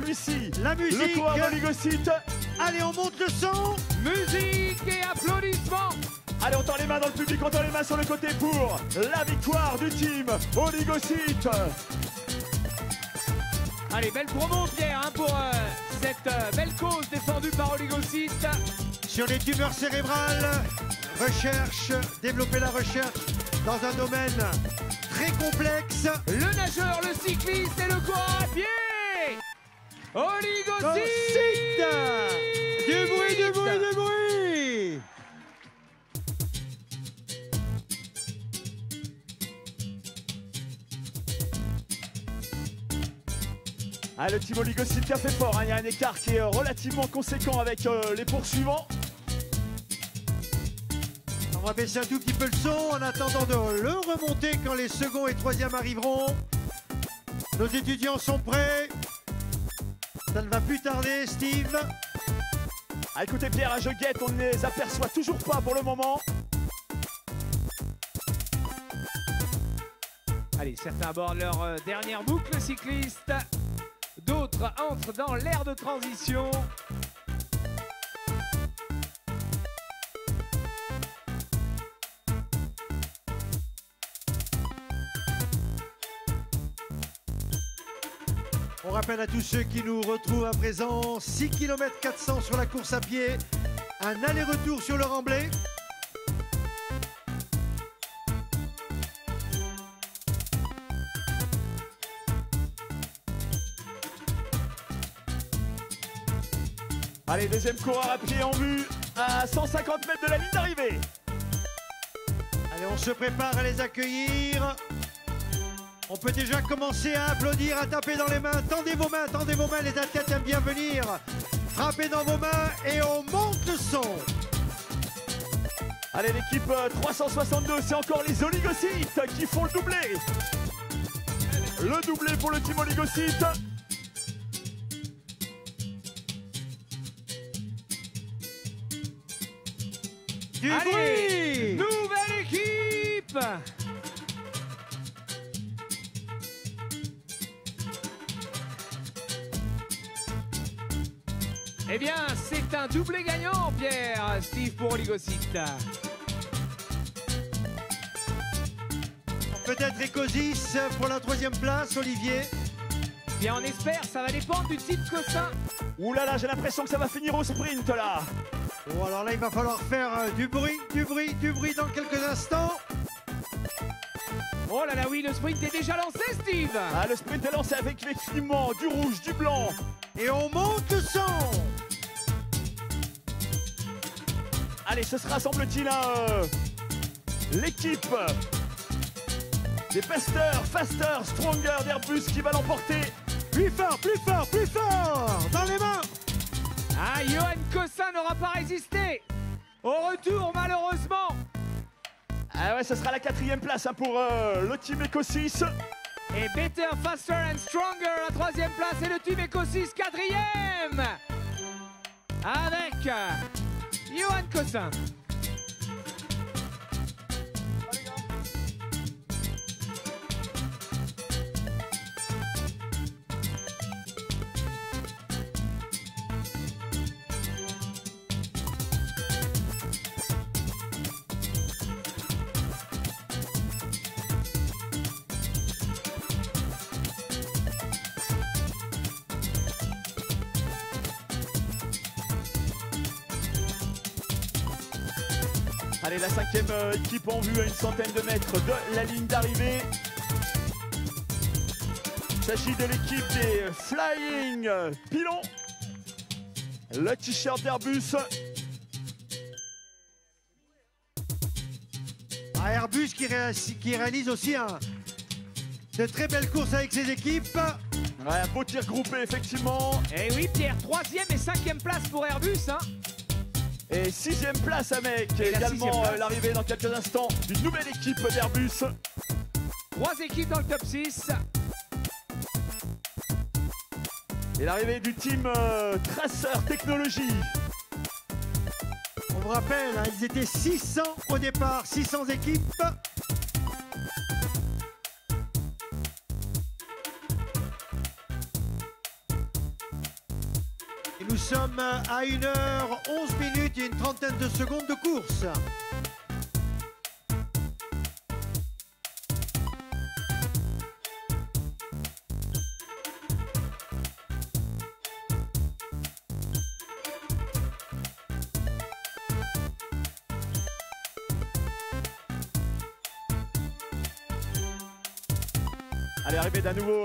Celui-ci, la musique. le coureur d'Oligocyte. Allez, on monte le son. Musique et applaudissements. Allez, on tend les mains dans le public, on tend les mains sur le côté pour la victoire du team Oligocyte. Allez, belle promo Pierre hein, pour cette belle cause défendue par Oligocyte. Sur les tumeurs cérébrales, recherche, développer la recherche dans un domaine très complexe. Le nageur, le cycliste et le coureur à pied. Oligocyte. Du bruit, du bruit, du bruit. Ah, le team Oligocyte qui a fait fort, hein. Il y a un écart qui est relativement conséquent avec les poursuivants. On va baisser un tout petit peu le son en attendant de le remonter quand les seconds et troisièmes arriveront. Nos étudiants sont prêts. Ça ne va plus tarder, Steve. Ah, écoutez Pierre, je guette, on ne les aperçoit toujours pas pour le moment. Allez, certains abordent leur dernière boucle cycliste. D'autres entrent dans l'ère de transition. On rappelle à tous ceux qui nous retrouvent à présent 6 km 400 sur la course à pied, un aller-retour sur le remblai. Allez, deuxième coureur à pied en vue à 150 mètres de la ligne d'arrivée. Allez, on se prépare à les accueillir. On peut déjà commencer à applaudir, à taper dans les mains. Tendez vos mains, les athlètes aiment bien venir. Frappez dans vos mains et on monte le son. Allez, l'équipe 362, c'est encore les Oligocytes qui font le doublé. Le doublé pour le team Oligocyte. Du Allez, bruit. nouvelle équipe. Eh bien, c'est un doublé gagnant, Pierre, Steve, pour Oligocyte. Peut-être Ecosis pour la troisième place, Olivier. Bien, on espère, ça va dépendre du team Cossin. Ouh là là, j'ai l'impression que ça va finir au sprint là. Bon, alors là, il va falloir faire du bruit dans quelques instants. Oh là là, oui, le sprint est déjà lancé, Steve. Ah, le sprint est lancé avec effectivement du rouge, du blanc. Et on monte le son. Allez, ce sera, semble-t-il, l'équipe des Bester, Faster, Stronger d'Airbus qui va l'emporter. Plus fort, dans les mains. Ah, Johan Cossin n'aura pas résisté. Au retour, malheureusement. Ah ouais, ce sera la 4e place hein, pour le team Eco6. Et Better, Faster and Stronger, la 3e place. Et le team Eco6, 4e. Avec Johan Cossin. Allez, la 5e équipe en vue à une centaine de mètres de la ligne d'arrivée. Il s'agit de l'équipe des Flying Pilons. Le t-shirt d'Airbus. Airbus qui réalise aussi de très belles courses avec ses équipes. Ouais, un beau tir groupé, effectivement. Et oui, Pierre, 3e et 5e place pour Airbus. Hein. Et 6e place avec Et la également 6e place. l'arrivée dans quelques instants d'une nouvelle équipe d'Airbus. 3 équipes dans le top 6. Et l'arrivée du team Tracer Technologies. On vous rappelle, hein, ils étaient 600 au départ, 600 équipes. Nous sommes à 1h11 et une trentaine de secondes de course. Allez, arrivée d'un nouveau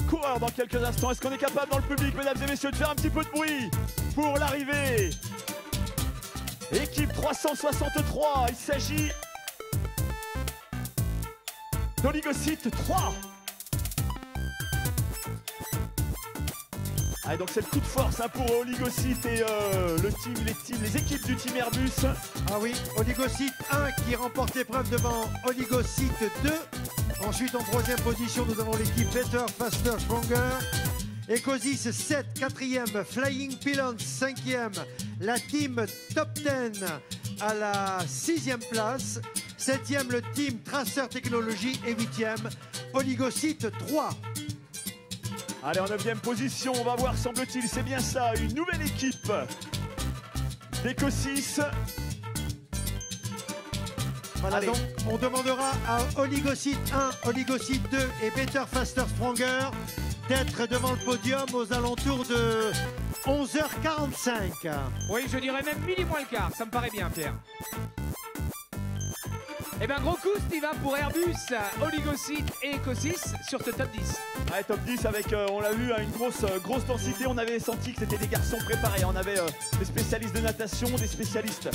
coureur dans quelques instants. Est-ce qu'on est capable dans le public, mesdames et messieurs, de faire un petit peu de bruit pour l'arrivée? Équipe 363, il s'agit d'Oligocite 3. Allez, donc c'est le coup de force hein, pour Oligocite et les équipes du team Airbus. Ah oui, Oligocite 1 qui remporte l'épreuve devant Oligocite 2. Ensuite, en troisième position, nous avons l'équipe Better, Faster, Stronger. Ecosis 7, quatrième. Flying Pylons, cinquième. La team Top 10 à la sixième place. Septième, le team Tracer Technology. Et huitième, Oligocite 3. Allez, en 9e position, on va voir, semble-t-il, c'est bien ça, une nouvelle équipe d'Ecosis. Voilà. Allez. Donc on demandera à Oligocite 1, Oligocite 2 et Better, Faster, Stronger d'être devant le podium aux alentours de 11h45. Oui, je dirais même midi moins le quart, ça me paraît bien, Pierre. Eh bien, gros coup, Steve, pour Airbus, Oligocite et Ecosis sur ce top 10. Ouais, top 10 avec, on l'a vu, une grosse densité. On avait senti que c'était des garçons préparés. On avait des spécialistes de natation, des spécialistes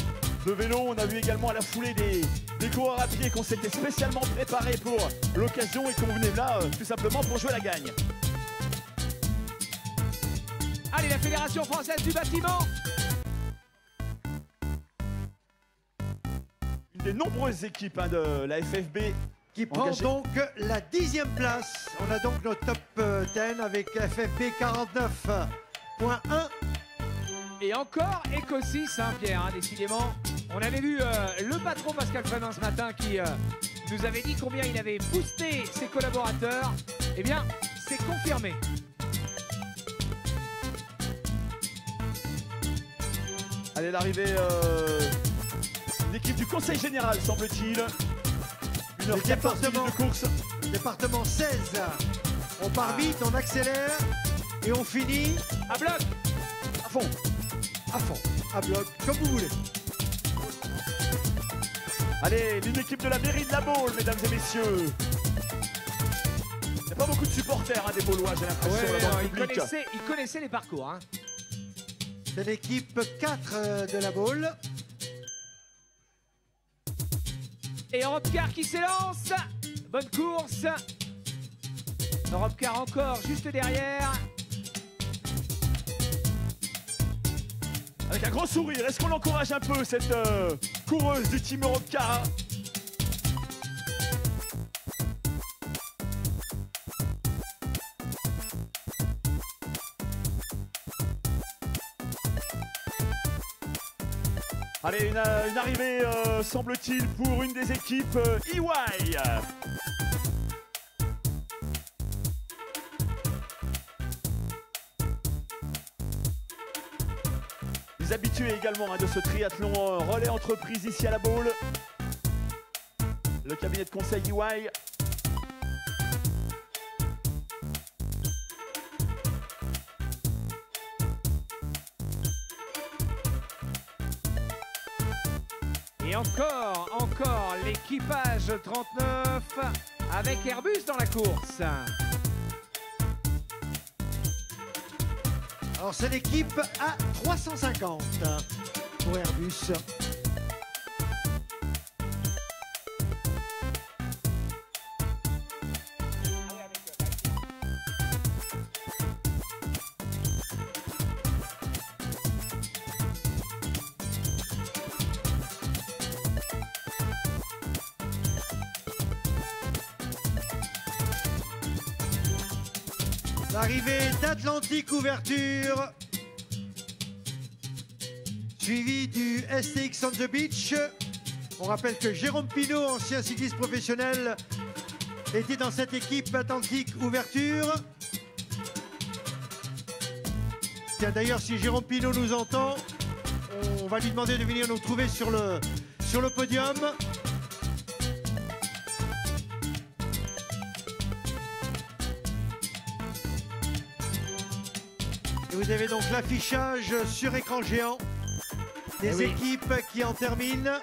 de vélo. On a vu également à la foulée des coureurs à pied qu'on s'était spécialement préparés pour l'occasion et qu'on venait là tout simplement pour jouer la gagne. Allez, la Fédération Française du Bâtiment. Des nombreuses équipes hein, de la FFB qui prend donc la 10e place. On a donc notre top 10 avec FFB 49.1. Et encore Ecosis, hein, Pierre, hein, décidément. On avait vu le patron Pascal Frémin ce matin qui nous avait dit combien il avait boosté ses collaborateurs. Eh bien, c'est confirmé. Allez, l'arrivée... l'équipe du Conseil Général, semble-t-il. 1h14 de course. Département 16. On part vite, on accélère et on finit à bloc. À fond. À fond. À bloc, comme vous voulez. Allez, une équipe de la mairie de La Baule, mesdames et messieurs. Il n'y a pas beaucoup de supporters hein, des Baulois, j'ai l'impression, ouais, dans le public. Ils connaissaient les parcours. Hein. C'est l'équipe 4 de La Baule. Et Europcar qui s'élance. Bonne course. Europcar encore juste derrière. Avec un gros sourire, est-ce qu'on encourage un peu cette coureuse du team Europcar? Allez, une arrivée, semble-t-il, pour une des équipes EY. Les habitués également hein, de ce triathlon relais entreprise ici à La Baule. Le cabinet de conseil EY. Et encore l'équipage 39 avec Airbus dans la course. Alors c'est l'équipe A350 pour Airbus. L'arrivée d'Atlantique Ouverture, suivi du STX on the Beach. On rappelle que Jérôme Pinault, ancien cycliste professionnel, était dans cette équipe Atlantique Ouverture. Tiens, d'ailleurs, si Jérôme Pinault nous entend, on va lui demander de venir nous trouver sur le podium. Et vous avez donc l'affichage sur écran géant des équipes qui en terminent.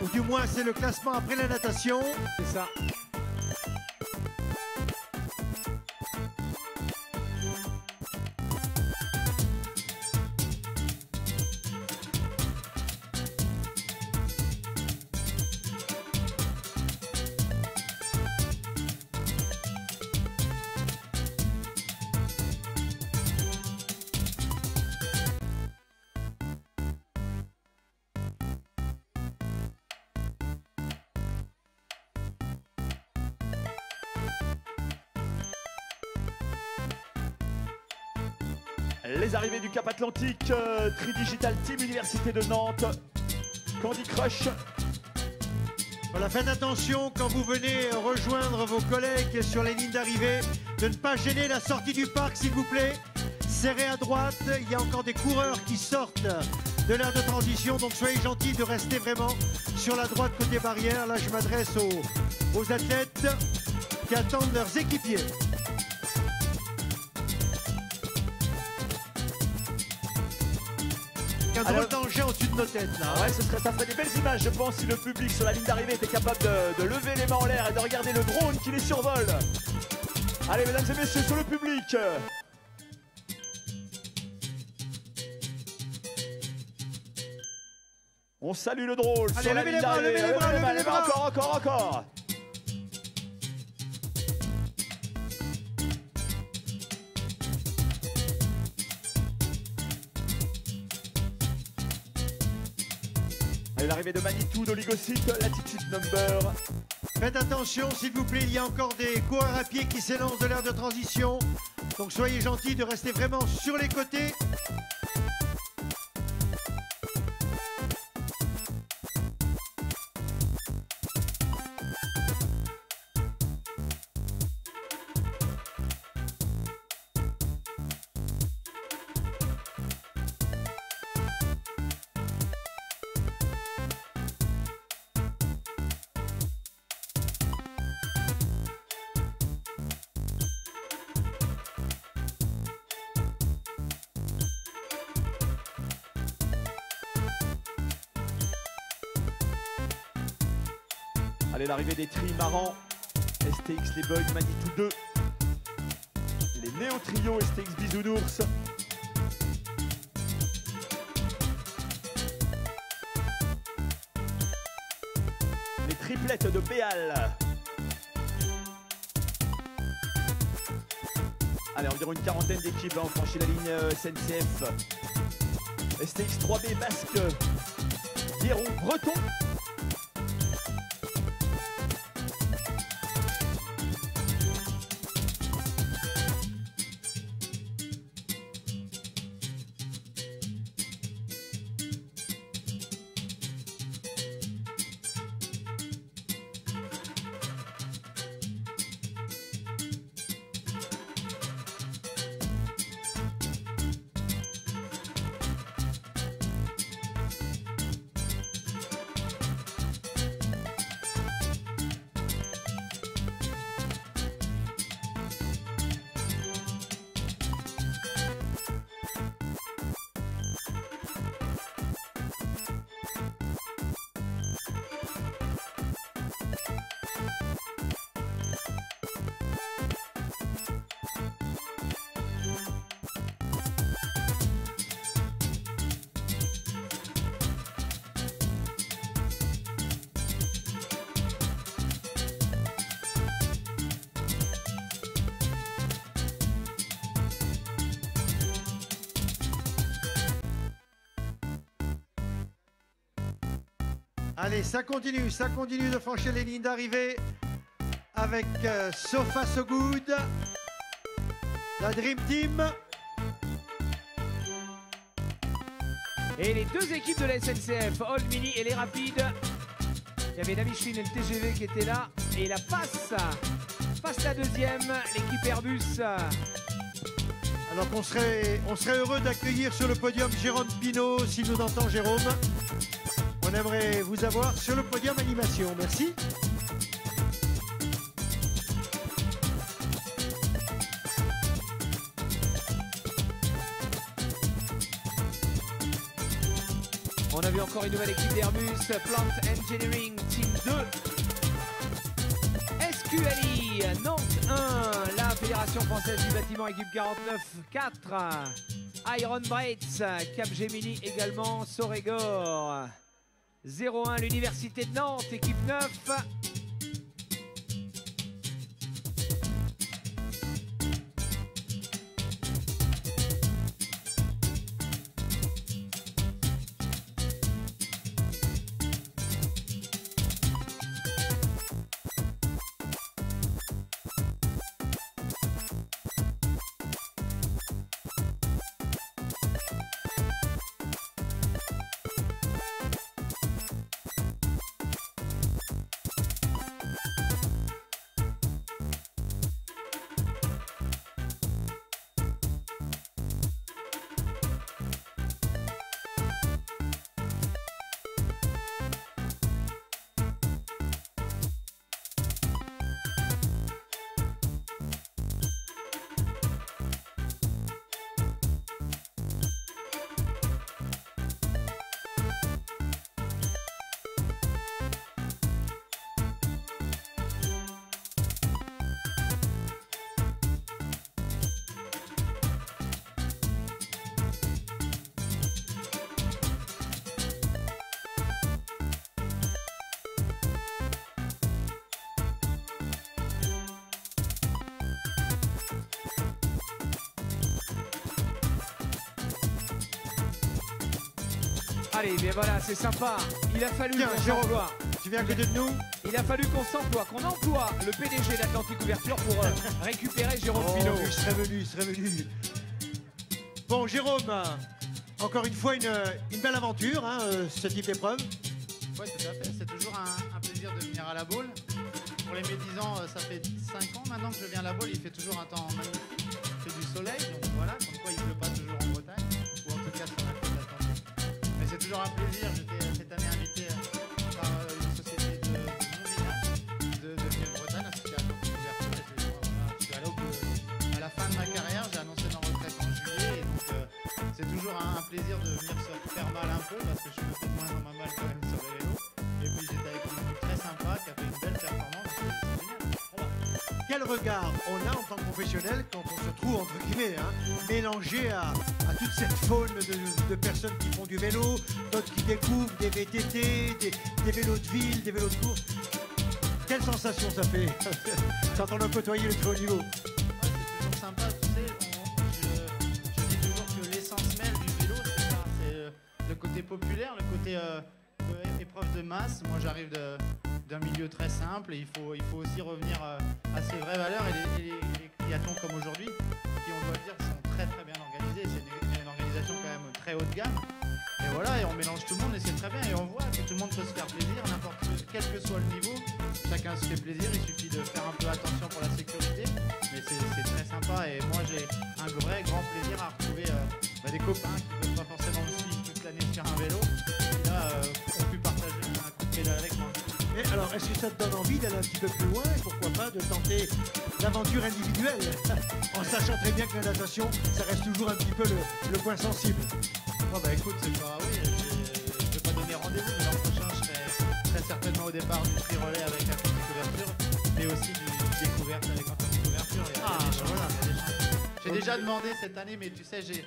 Ou du moins, c'est le classement après la natation. C'est ça. Les arrivées du Cap Atlantique, Tridigital Team Université de Nantes, Candy Crush. Voilà, faites attention quand vous venez rejoindre vos collègues sur les lignes d'arrivée de ne pas gêner la sortie du parc, s'il vous plaît. Serrez à droite, il y a encore des coureurs qui sortent de l'aire de transition, donc soyez gentils de rester vraiment sur la droite côté barrière. Là, je m'adresse aux athlètes qui attendent leurs équipiers. Un drôle d'engin au-dessus de nos têtes là. Ouais, ça ferait des belles images, je pense, si le public sur la ligne d'arrivée était capable de lever les mains en l'air et de regarder le drone qui les survole. Allez, mesdames et messieurs, sur le public. On salue le drone. Allez, sur la levez ligne les bras, d'arrivée. levez les bras, levez les bras. Encore. Allez, l'arrivée de Manitou, d'Oligocyte, l'attitude number. Faites attention, s'il vous plaît, il y a encore des coureurs à pied qui s'élancent de l'aire de transition. Donc soyez gentils de rester vraiment sur les côtés. Allez, l'arrivée des trimarans, STX les Bugs, Manitou 2. Les Néo Trio, STX Bisounours. Les triplettes de Béal. Allez, environ une quarantaine d'équipes ont franchi la ligne SNCF. STX 3B Basque, Biéron, Breton. Allez, ça continue de franchir les lignes d'arrivée avec Sofa So Good, la Dream Team. Et les deux équipes de la SNCF, Old Mini et les Rapides. Il y avait la Michelin et le TGV qui étaient là. Et la passe la deuxième, l'équipe Airbus. Alors qu'on serait heureux d'accueillir sur le podium Jérôme Pinault, si nous entend Jérôme. On aimerait vous avoir sur le podium animation. Merci. On a vu encore une nouvelle équipe d'Airbus, Plant Engineering Team 2. SQLI, Nantes 1, la Fédération Française du Bâtiment, équipe 49-4. Iron Braids, Capgemini également, Sorégor. 0-1, l'Université de Nantes, équipe 9. Allez, bien voilà, c'est sympa. Il a fallu qu'on s'emploie. Tu viens à côté de nous? Il a fallu qu'on s'emploie, qu'on emploie le PDG d'Atlantique Ouverture pour récupérer Jérôme Pinault. Il serait venu. Bon, Jérôme, encore une fois, une belle aventure, hein, ce type d'épreuve. Oui, tout à fait. C'est toujours un plaisir de venir à la Baule. Pour les médisants, ça fait 5 ans maintenant que je viens à la Baule. Il fait toujours un temps magnifique. Il fait du soleil, donc voilà, comme quoi il ne pleut pas toujours en Bretagne, ou en tout cas sur la côte atlantique. Mais c'est toujours un plaisir. J'étais cette année invité par une société de mon village de venir de Bretagne, la société Atlantique Ouverture. Je suis à la fin de ma carrière, j'ai annoncé ma retraite en juillet, et donc c'est toujours un plaisir de venir se faire mal un peu, parce que je me fais moins dans ma mal quand même sur les vélos. Et puis j'étais avec une équipe très sympa qui a fait une belle performance. Quel regard on a en tant que professionnel quand on se trouve, entre guillemets, hein, mélangé à toute cette faune de personnes qui font du vélo, d'autres qui découvrent des VTT, des vélos de ville, des vélos de course. Quelle sensation ça fait quand on a côtoyé le très haut niveau? C'est toujours sympa, tu sais, je dis toujours que l'essence même du vélo, c'est ça, c'est le côté populaire, le côté épreuve de masse. Moi j'arrive d'un milieu très simple, et il faut aussi revenir à ses vraies valeurs, et les triathlons comme aujourd'hui, qui on doit le dire sont très très bien organisés. C'est une organisation quand même très haut de gamme, et voilà, et on mélange tout le monde et c'est très bien, et on voit que tout le monde peut se faire plaisir, quel que soit le niveau, chacun se fait plaisir. Il suffit de faire un peu attention pour la sécurité, mais c'est très sympa, et moi j'ai un vrai grand plaisir à retrouver des copains qui ne peuvent pas forcément me suivre toute l'année sur un vélo, et là ont pu partager un coup de pédale avec moi. Et alors, est-ce que ça te donne envie d'aller un petit peu plus loin, et pourquoi pas de tenter l'aventure individuelle, en sachant très bien que la natation, ça reste toujours un petit peu le point sensible? Oh bah écoute, c'est pas... Oui, je vais pas donner rendez-vous, mais l'an prochain, je serai très certainement au départ du tri relais avec Atlantique Ouverture, mais aussi du découverte avec Atlantique Ouverture. J'ai déjà demandé cette année, mais tu sais, j'ai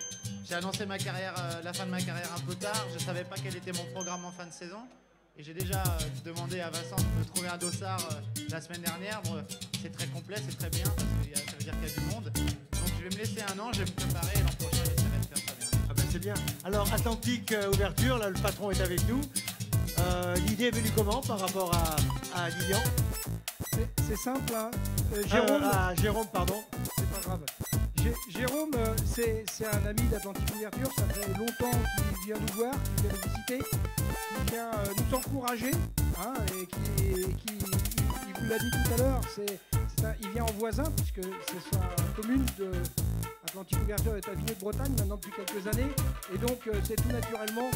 annoncé ma carrière, la fin de ma carrière un peu tard. Je savais pas quel était mon programme en fin de saison. Et j'ai déjà demandé à Vincent de me trouver un dossard la semaine dernière. Bon, c'est très complet, c'est très bien, parce que ça veut dire qu'il y a du monde. Donc je vais me laisser un an, je vais me préparer, et l'an prochain, j'essaierai de faire ça bien. Ah ben c'est bien. Alors, Atlantique Ouverture, là, le patron est avec nous. L'idée est venue comment par rapport à Lilian? C'est simple, hein. Jérôme, Jérôme, pardon. c'est pas grave. Jérôme, c'est un ami d'Atlantique Ouverture, ça fait longtemps qu'il vient nous voir, qu'il vient nous visiter, qu'il vient nous encourager, hein, et il vous l'a dit tout à l'heure, il vient en voisin, puisque c'est sa commune de Atlantique Couverture est à Vigneux de Bretagne maintenant depuis quelques années. Et donc c'est tout naturellement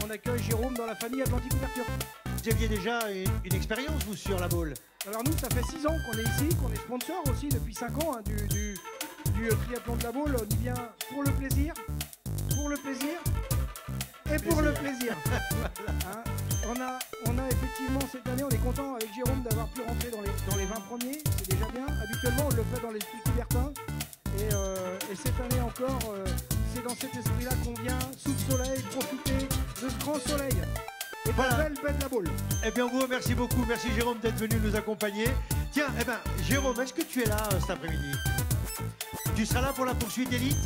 qu'on accueille Jérôme dans la famille Atlantique Couverture. Vous aviez déjà une expérience, vous, sur la Baule? Alors nous, ça fait 6 ans qu'on est ici, qu'on est sponsor aussi depuis 5 ans hein, du triathlon de la Baule. On y vient pour le plaisir et pour le plaisir. Hein, on a effectivement cette année, on est content avec Jérôme d'avoir pu rentrer dans les 20 premiers, c'est déjà bien. Habituellement, on le fait dans l'esprit Coubertin. Et cette année encore, c'est dans cet esprit-là qu'on vient, sous le soleil, profiter de ce grand soleil. Et voilà. Belle la Baule. Eh bien, on vous remercie beaucoup. Merci Jérôme d'être venu nous accompagner. Tiens, eh ben, Jérôme, est-ce que tu es là cet après-midi? Tu seras là pour la poursuite élite?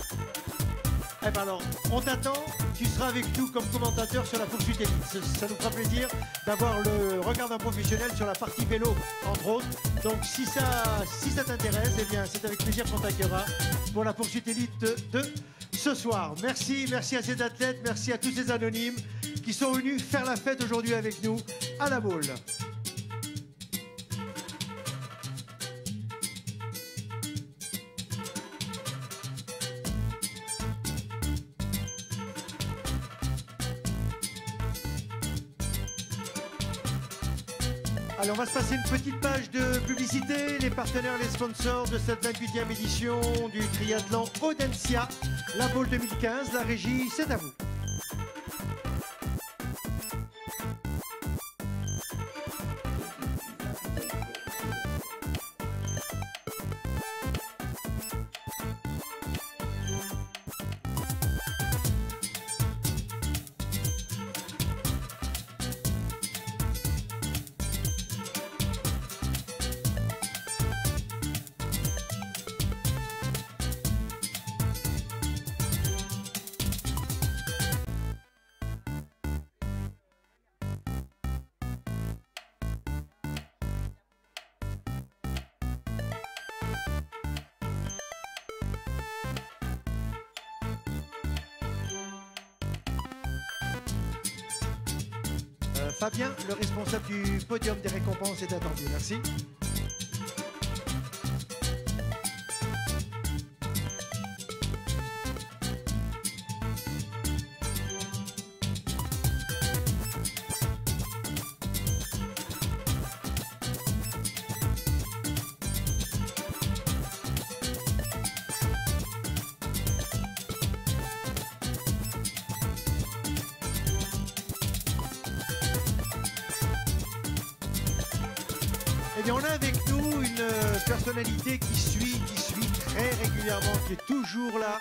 Eh ben alors, on t'attend. Tu seras avec nous comme commentateur sur la poursuite élite. Ça nous fera plaisir d'avoir le regard d'un professionnel sur la partie vélo, entre autres. Donc, si ça t'intéresse, eh bien, c'est avec plaisir qu'on t'accueillera pour la poursuite élite de ce soir. Merci à ces athlètes, merci à tous ces anonymes qui sont venus faire la fête aujourd'hui avec nous à la Baule. Allez, on va se passer une petite page de publicité. Les partenaires, les sponsors de cette 28e édition du triathlon Audencia, la Baule 2015. La régie, c'est à vous. Fabien, le responsable du podium des récompenses, est attendu. Merci. Eh bien, on a avec nous une personnalité qui suit très régulièrement, qui est toujours là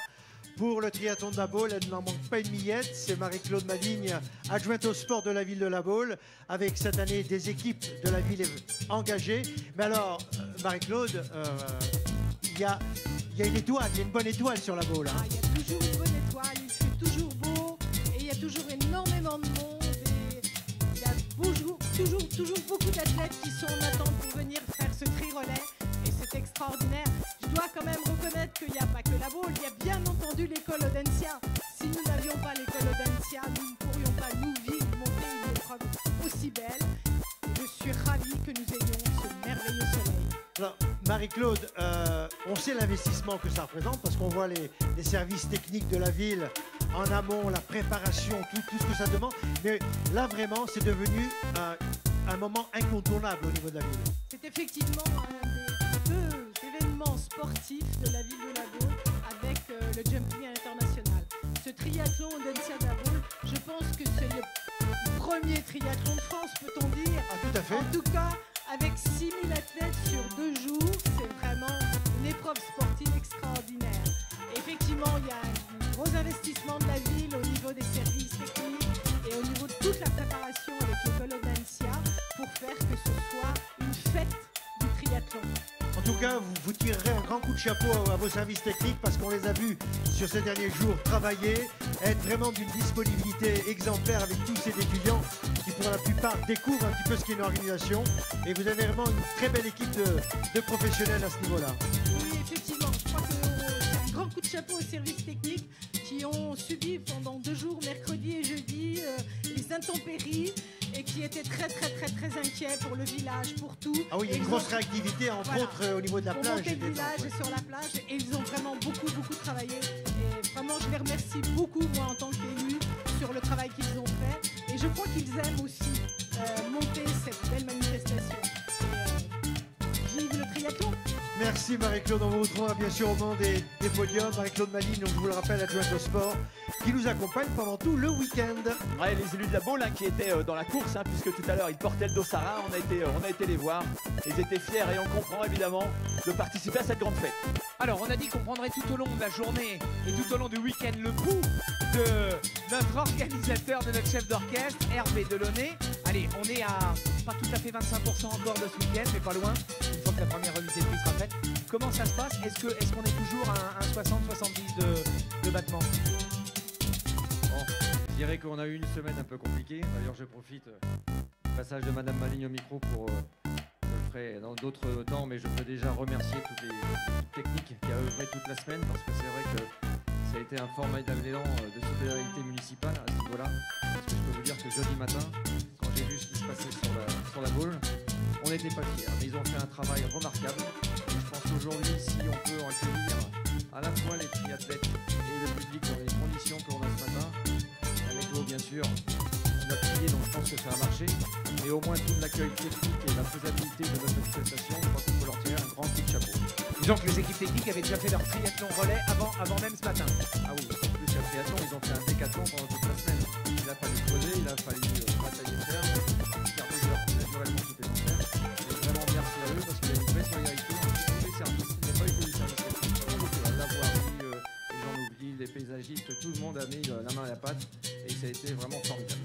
pour le triathlon de la Baule. Elle n'en manque pas une miette. C'est Marie-Claude Madigne, adjointe au sport de la ville de la Baule, avec cette année des équipes de la ville engagées. Mais alors, Marie-Claude, il y a une étoile, il y a une bonne étoile sur la Baule. Il y a toujours une bonne étoile, il fait toujours beau et il y a toujours énormément de monde. Et il y a toujours beaucoup d'athlètes qui sont en attente pour venir faire ce tri-relais et c'est extraordinaire. Je dois quand même reconnaître qu'il n'y a pas que la Baule, il y a bien entendu l'école Audencia. Si nous n'avions pas l'école Audencia, nous ne pourrions pas nous vivre monter une épreuve aussi belle. Et je suis ravie que nous ayons ce merveilleux soleil. Alors, Marie-Claude, on sait l'investissement que ça représente parce qu'on voit les services techniques de la ville en amont, la préparation, tout ce que ça demande. Mais là, vraiment, c'est devenu un moment incontournable au niveau de la ville. C'est effectivement un des 2 événements sportifs de la ville de la Baule avec le jumping international. Ce triathlon Audencia de la Baule, je pense que c'est le premier triathlon de France, peut-on dire. Ah, tout à fait. En tout cas, avec 6000 athlètes sur 2 jours, c'est vraiment une épreuve sportive extraordinaire. Effectivement, il y a un gros investissement de la ville au niveau des services techniques et au niveau de toute la préparation avec l'école Audencia pour faire que ce soit une fête du triathlon. En tout cas, vous tirerez un grand coup de chapeau à vos services techniques parce qu'on les a vus sur ces derniers jours travailler, être vraiment d'une disponibilité exemplaire avec tous ces étudiants qui pour la plupart découvrent un petit peu ce qu'est une organisation. Et vous avez vraiment une très belle équipe de professionnels à ce niveau-là. Oui, effectivement, je crois que c'est un grand coup coup de chapeau aux services techniques qui ont subi pendant 2 jours, mercredi et jeudi, les intempéries et qui étaient très inquiets pour le village, pour tout. Ah oui, il y a une grosse réactivité, entre autres au niveau de la pour plage. monter le village et sur la plage, et ils ont vraiment beaucoup travaillé. Et vraiment, je les remercie beaucoup, moi, en tant qu'élu, sur le travail qu'ils ont fait. Et je crois qu'ils aiment aussi monter cette belle manifestation. Et, vive le triathlon! Merci Marie-Claude, on vous retrouvera bien sûr au moment des podiums. Marie-Claude Maligne, donc je vous le rappelle, adjointe au sport, qui nous accompagne pendant tout le week-end. Ouais, les élus de la Baule qui étaient dans la course, puisque tout à l'heure ils portaient le dossard, on a été les voir. Ils étaient fiers et on comprend évidemment de participer à cette grande fête. Alors, on a dit qu'on prendrait tout au long de la journée et tout au long du week-end le pouls de notre organisateur, de notre chef d'orchestre, Hervé Delaunay. Allez, on est à pas tout à fait 25% encore de ce week-end, mais pas loin, une fois que la première remise des prix sera faite. Comment ça se passe? Est-ce qu'on est toujours à un 60-70 de battements? Bon, je dirais qu'on a eu une semaine un peu compliquée. D'ailleurs, je profite du passage de Madame Maligne au micro pour... je le ferai dans d'autres temps, mais je peux déjà remercier toutes les équipes techniques qui ont œuvré toute la semaine, parce que c'est vrai que ça a été un formidable élan de solidarité municipale à ce niveau-là. Parce que je peux vous dire que jeudi matin, quand j'ai vu ce qui se passait sur la Baule, on n'était pas fiers. Mais ils ont fait un travail remarquable. Et je pense qu'aujourd'hui, si on peut accueillir à la fois les triathlètes et le public dans les conditions qu'on a ce matin, la météo bien sûr, on a prié, donc je pense que ça a marché. Mais au moins tout l'accueil technique et la faisabilité de notre manifestation, je crois qu'on peut leur tirer un grand coup de chapeau. Disons que les équipes techniques avaient déjà fait leur triathlon relais avant même ce matin. Ah oui, en plus le triathlon, ils ont fait un décathlon pendant toute la semaine. Il a fallu creuser, il a fallu batailler de fer, faire des heures naturellement supplémentaires. Et vraiment merci à eux parce qu'il y a une vraie solidarité entre tous les services. Il n'y a pas eu que les services techniques, tout le monde était là, la voirie, les gens d'oubli, les paysagistes, tout le monde a mis la main à la pâte et ça a été vraiment formidable.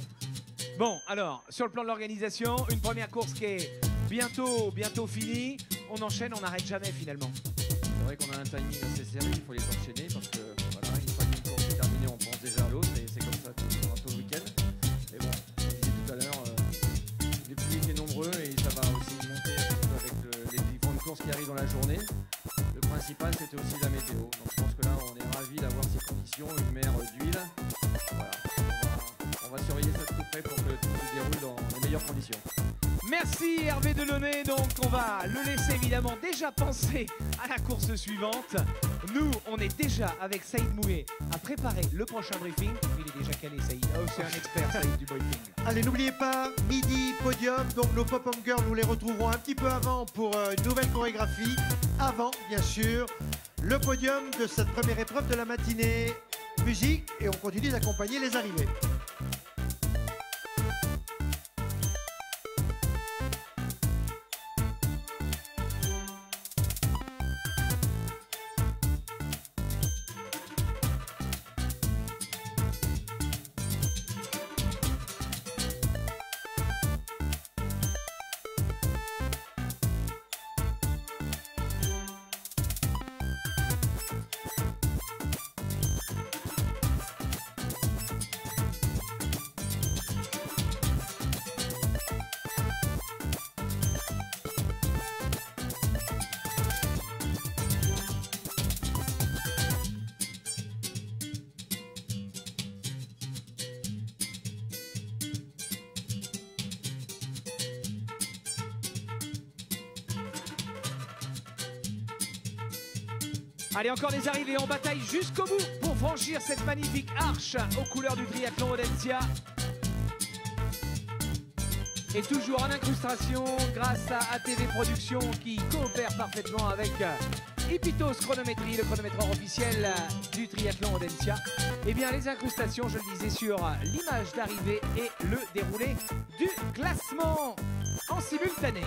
Bon, alors, sur le plan de l'organisation, une première course qui est bientôt finie. On enchaîne, on n'arrête jamais finalement. C'est vrai qu'on a un timing assez serré, il faut les enchaîner parce que voilà, une fois qu'une course est terminée, on pense déjà à l'autre et c'est comme ça tout le week-end. Mais bon, comme je disais tout à l'heure, le public est nombreux et ça va aussi monter avec les différentes courses qui arrivent dans la journée. Le principal, c'était aussi la météo. Donc je pense que là, on est ravis d'avoir ces conditions, une mer d'huile. Voilà, on va surveiller ça de tout près pour que tout se déroule dans les meilleures conditions. Merci Hervé Delaunay, donc on va le laisser évidemment déjà penser à la course suivante. Nous, on est déjà avec Saïd Moué à préparer le prochain briefing. Il est déjà calé Saïd, c'est un expert Saïd du briefing. Allez, n'oubliez pas, midi, podium, donc nos pop-up girls, nous les retrouverons un petit peu avant pour une nouvelle chorégraphie. Avant, bien sûr, le podium de cette première épreuve de la matinée. Musique, et on continue d'accompagner les arrivées. Allez, encore des arrivées, on bataille jusqu'au bout pour franchir cette magnifique arche aux couleurs du triathlon Audencia. Et toujours en incrustation grâce à ATV Productions qui coopère parfaitement avec Hippitos Chronométrie, le chronométreur officiel du triathlon Audencia. Et bien les incrustations, je le disais, sur l'image d'arrivée et le déroulé du classement en simultané.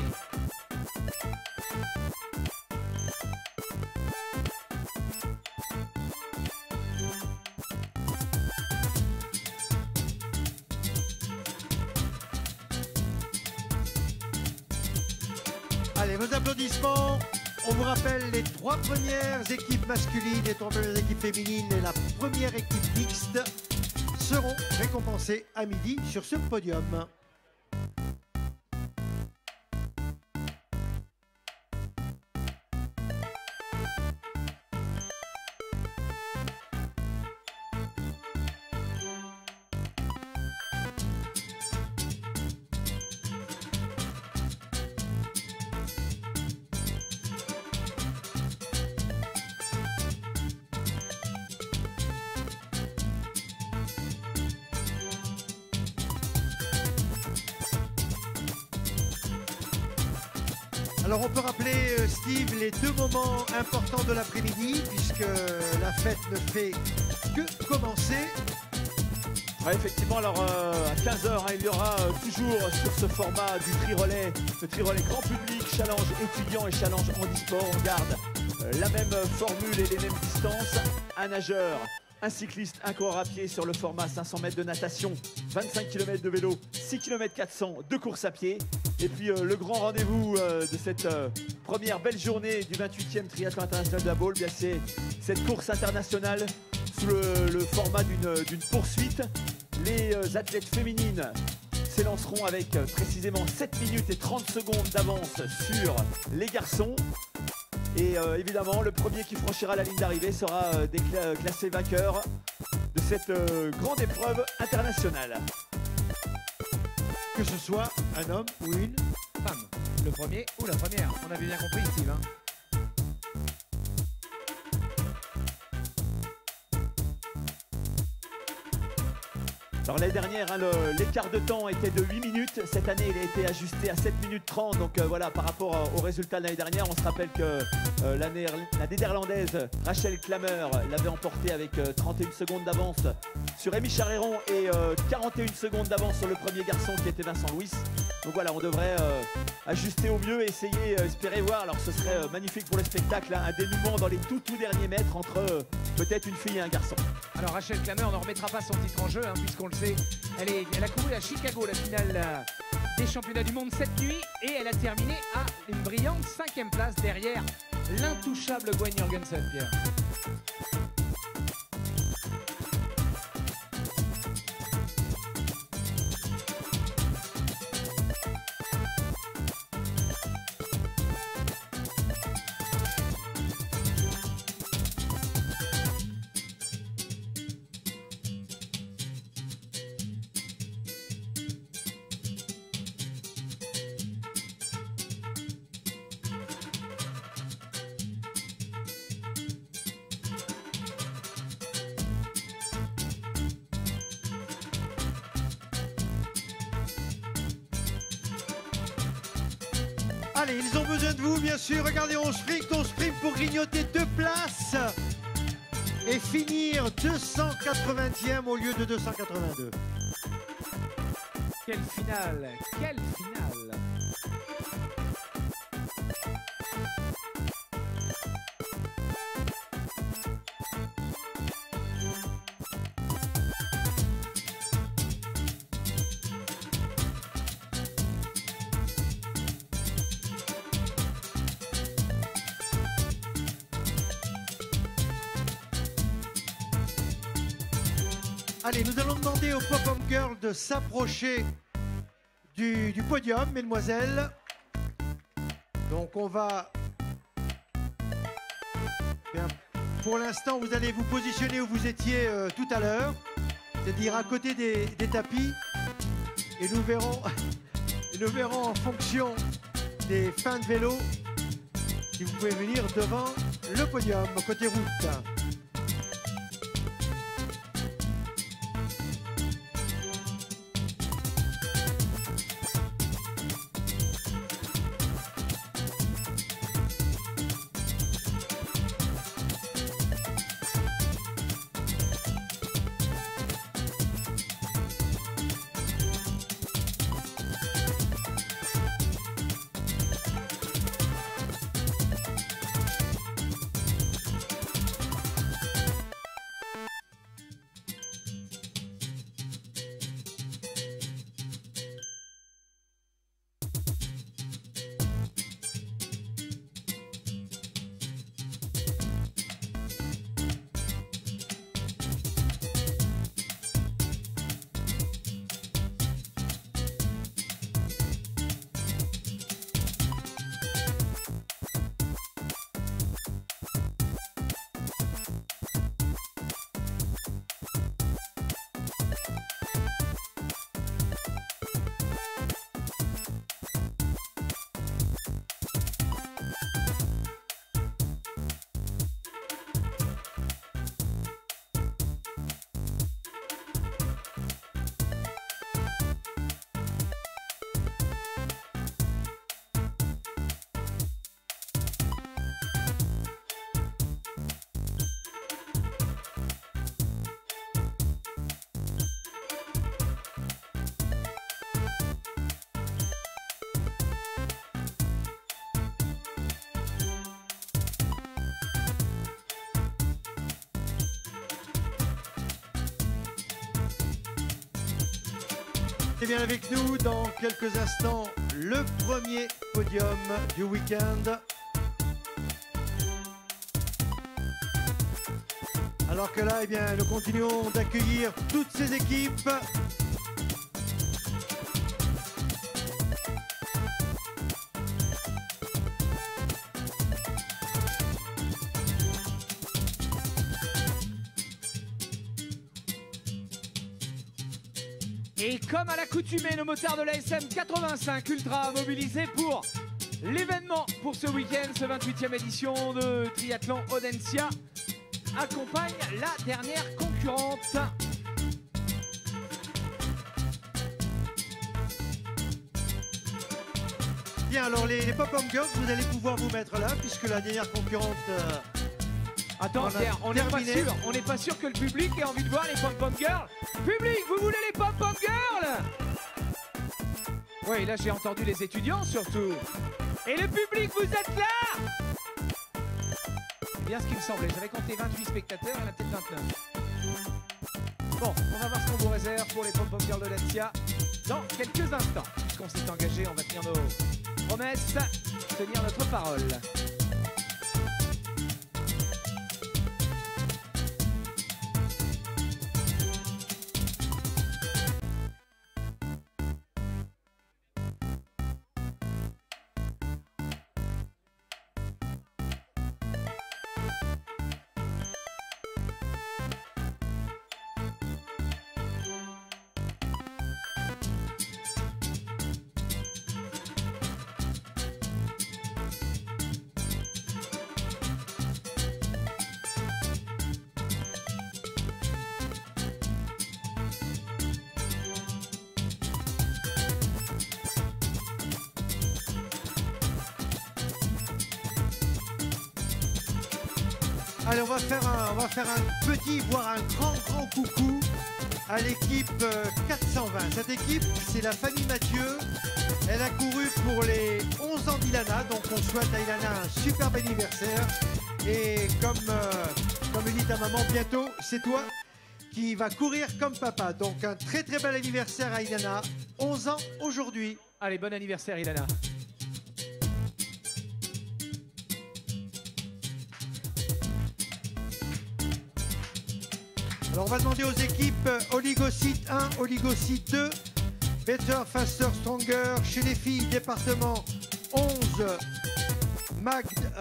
Allez, vos applaudissements. On vous rappelle les 3 premières équipes masculines, les 3 premières équipes féminines et la première équipe mixte seront récompensées à midi sur ce podium. Alors on peut rappeler, Steve, les deux moments importants de l'après-midi, puisque la fête ne fait que commencer. Ouais, effectivement, alors à 15h, il y aura toujours sur ce format du tri-relais, le tri-relais grand public, challenge étudiant et challenge handisport. On garde la même formule et les mêmes distances. Un nageur, un cycliste, un coureur à pied sur le format 500 mètres de natation, 25 km de vélo, 6 km 400 de course à pied. Et puis le grand rendez-vous de cette première belle journée du 28e triathlon international de la Baule, bien c'est cette course internationale sous le format d'une poursuite. Les athlètes féminines s'élanceront avec précisément 7 minutes et 30 secondes d'avance sur les garçons. Et évidemment, le premier qui franchira la ligne d'arrivée sera classé vainqueur de cette grande épreuve internationale. Que ce soit un homme ou une femme. Le premier ou la première. On avait bien compris, Steve. Hein. Alors l'année dernière, hein, l'écart de temps était de 8 minutes. Cette année, il a été ajusté à 7 minutes 30. Donc voilà, par rapport aux résultats de l'année dernière, on se rappelle que la Néderlandaise Rachel Klammer l'avait emporté avec 31 secondes d'avance sur Amy Charéron et 41 secondes d'avance sur le premier garçon qui était Vincent Louis. Donc voilà, on devrait ajuster au mieux et essayer, espérer voir. Alors ce serait magnifique pour le spectacle, hein, un dénouement dans les tout derniers mètres entre peut-être une fille et un garçon. Alors Rachel Klammer ne remettra pas son titre en jeu, hein, puisqu'on le sait, elle a couru à Chicago la finale des championnats du monde cette nuit et elle a terminé à une brillante 5e place derrière l'intouchable Gwen Jorgensen, Pierre. Allez, ils ont besoin de vous, bien sûr. Regardez, on sprint pour grignoter 2 places et finir 280e au lieu de 282. Quelle finale! Quelle finale! Allez, nous allons demander aux Pop-Up Girls de s'approcher du podium, mesdemoiselles. Donc on va... Bien, pour l'instant, vous allez vous positionner où vous étiez tout à l'heure, c'est-à-dire à côté des tapis. Et nous verrons en fonction des fins de vélo si vous pouvez venir devant le podium, côté route. Et bien avec nous dans quelques instants, le premier podium du week-end. Alors que là, eh bien, nous continuons d'accueillir toutes ces équipes. Et comme à l'accoutumée, nos motards de la SM85 Ultra mobilisés pour l'événement pour ce week-end, ce 28e édition de Triathlon Audencia, accompagne la dernière concurrente. Bien, alors les Pop-Up Girls, vous allez pouvoir vous mettre là, puisque la dernière concurrente... Attends, Pierre, on n'est pas sûr que le public ait envie de voir les Pom-Pom Girls. Public, vous voulez les Pom-Pom Girls? Oui, là j'ai entendu les étudiants surtout. Et le public, vous êtes là? C'est bien ce qui me semblait. J'avais compté 28 spectateurs, il y en a peut-être 29. Bon, on va voir ce qu'on vous réserve pour les Pom-Pom Girls de l'Ancia dans quelques instants. Puisqu'on s'est engagé, on va tenir nos promesses, tenir notre parole. Allez, on va faire un petit, voire un grand coucou à l'équipe 420. Cette équipe, c'est la famille Mathieu. Elle a couru pour les 11 ans d'Ilana, donc on souhaite à Ilana un superbe anniversaire. Et comme le dit ta maman, bientôt, c'est toi qui vas courir comme papa. Donc un très bel anniversaire à Ilana, 11 ans aujourd'hui. Allez, bon anniversaire Ilana. Alors on va demander aux équipes Oligocyte 1, Oligocyte 2, Better, Faster, Stronger, chez les filles, département 11,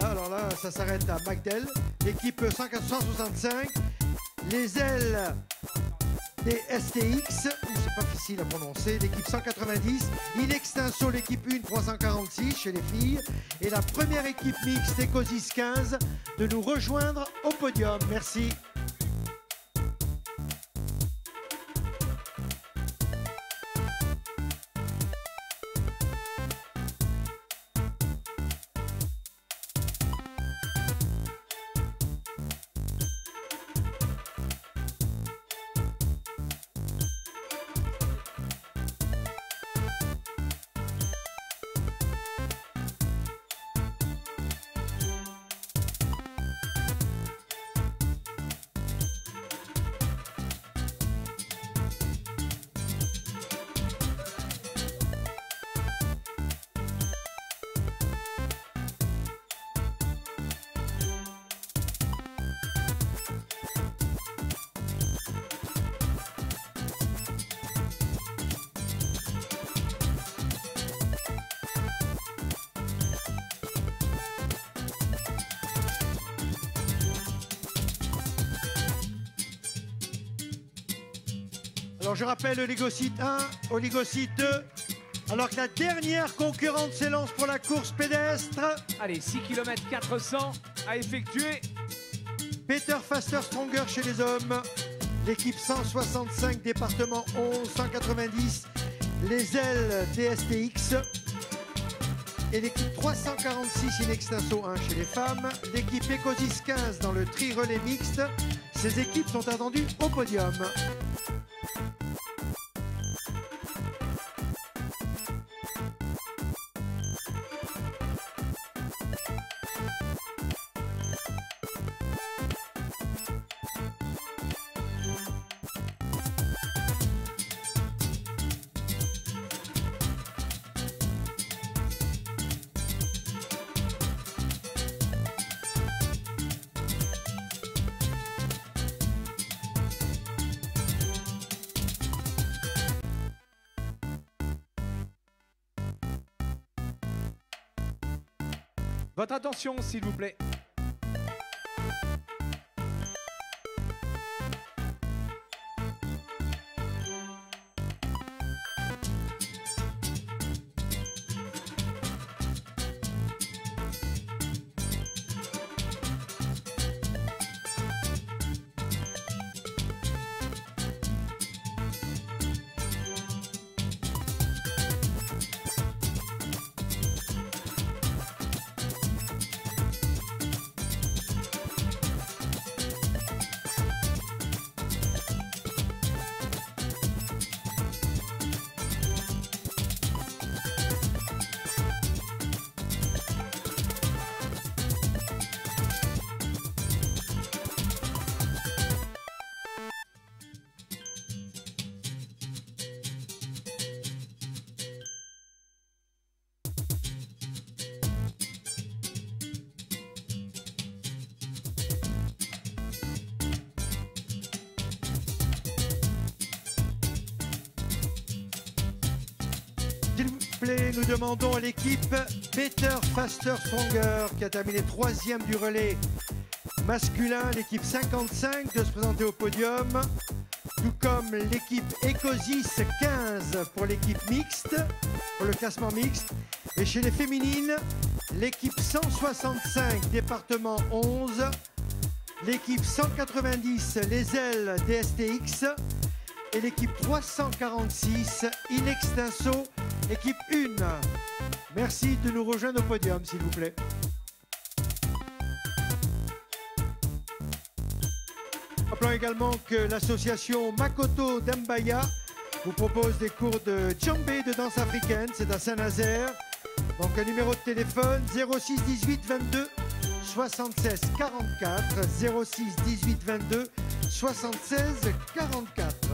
alors là ça s'arrête à Magdel, l'équipe 165, les ailes des STX, c'est pas facile à prononcer, l'équipe 190, In Extenso, l'équipe 1, 346 chez les filles, et la première équipe mixte Ecosis 15 de nous rejoindre au podium. Merci. Alors je rappelle Oligocyte 1, Oligocyte 2, alors que la dernière concurrente s'élance pour la course pédestre. Allez, 6 km 400 à effectuer. Better, Faster, Stronger chez les hommes. L'équipe 165, département 11, 190, les ailes DSTX. Et l'équipe 346 In Extenso 1 chez les femmes. L'équipe Ecosis 15 dans le tri-relais mixte. Ces équipes sont attendues au podium. Votre attention, s'il vous plaît. S'il vous plaît, nous demandons à l'équipe Better, Faster, Stronger qui a terminé 3e du relais masculin, l'équipe 55, de se présenter au podium, tout comme l'équipe Ecosis 15 pour l'équipe mixte, pour le classement mixte. Et chez les féminines, l'équipe 165, département 11, l'équipe 190, les ailes DSTX, et l'équipe 346, In Extenso, équipe 1. Merci de nous rejoindre au podium, s'il vous plaît. Rappelons également que l'association Makoto d'Mbaya vous propose des cours de djembé, de danse africaine. C'est à Saint-Nazaire. Donc un numéro de téléphone 06 18 22 76 44. 06 18 22 76 44.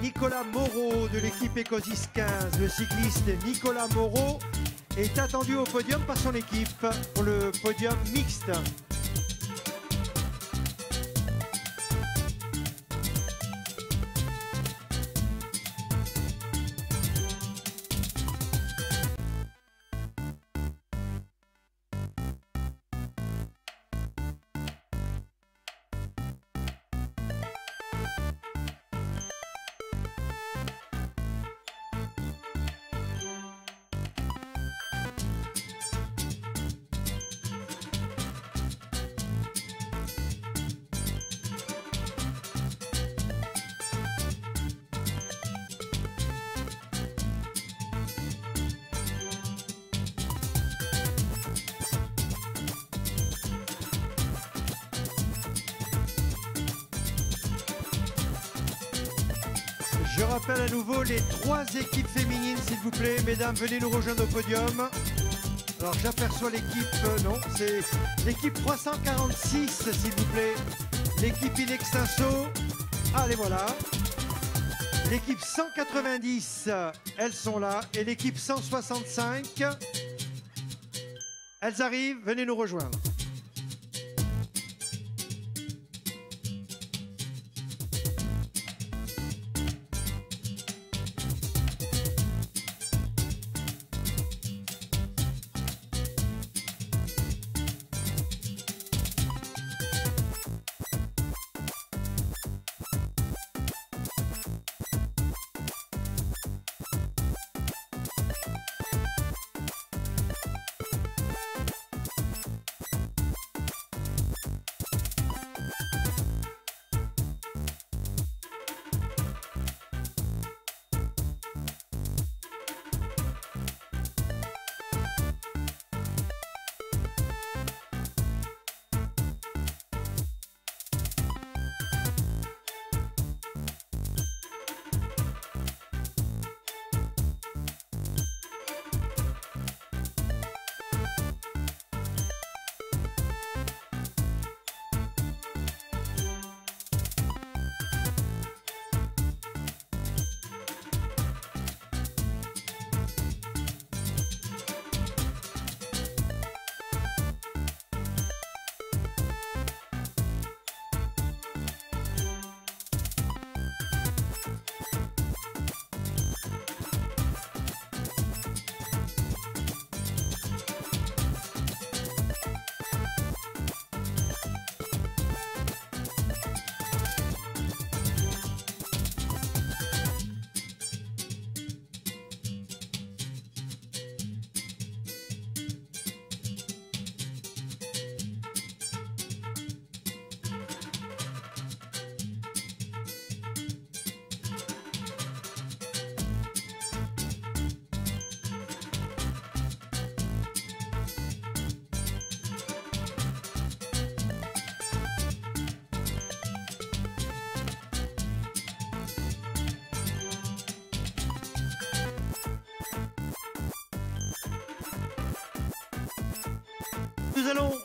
Nicolas Moreau de l'équipe Ecosis 15. Le cycliste Nicolas Moreau est attendu au podium par son équipe pour le podium mixte. Je rappelle à nouveau les 3 équipes féminines, s'il vous plaît. Mesdames, venez nous rejoindre au podium. Alors j'aperçois l'équipe, non, c'est l'équipe 346, s'il vous plaît. L'équipe In Extenso, allez voilà. L'équipe 190, elles sont là. Et l'équipe 165, elles arrivent, venez nous rejoindre.